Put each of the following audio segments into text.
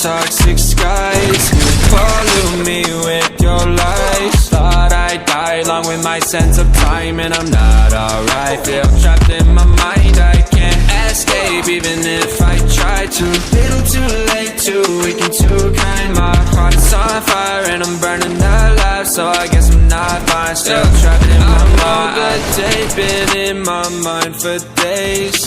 toxic skies. You pollute me with your lies. Thought I'd die along with my sense of time, and I'm not alright. Feel trapped in my mind, I can't escape even if I try to. Little too late, too weak and too kind. My heart is on fire and I'm burning alive, so I guess I'm not fine. Still trapped in my mind. That day's been in my mind for days.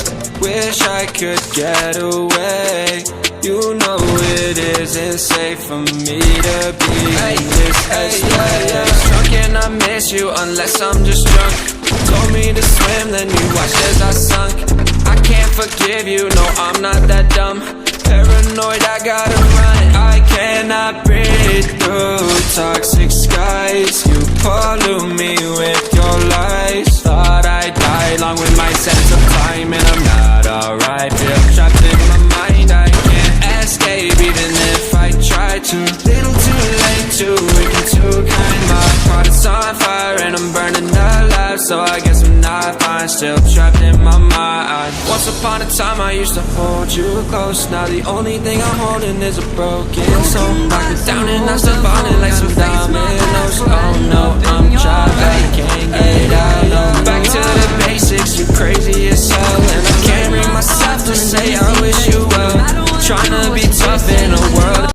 Wish I could get away. You know it isn't safe for me to be in this headspace. Drunk and I miss you unless I'm just drunk. Told me to swim, then you watched as I sunk. I can't forgive you, no I'm not that dumb. Paranoid, I gotta run. I cannot breathe through toxic skies. You pollute me with your lies. Thought I'd die along with my sense of time, and I'm not alright. Feel trapped in my mind, I can't escape even if I try to. Little too late, too weak and too kind. My heart is on fire and I'm burning alive, so I guess I'm not fine. Still trapped in my mind. Once upon a time I used to hold you close. Now the only thing I'm holding is a broken soul. Knocked it down and I'm still falling like some down.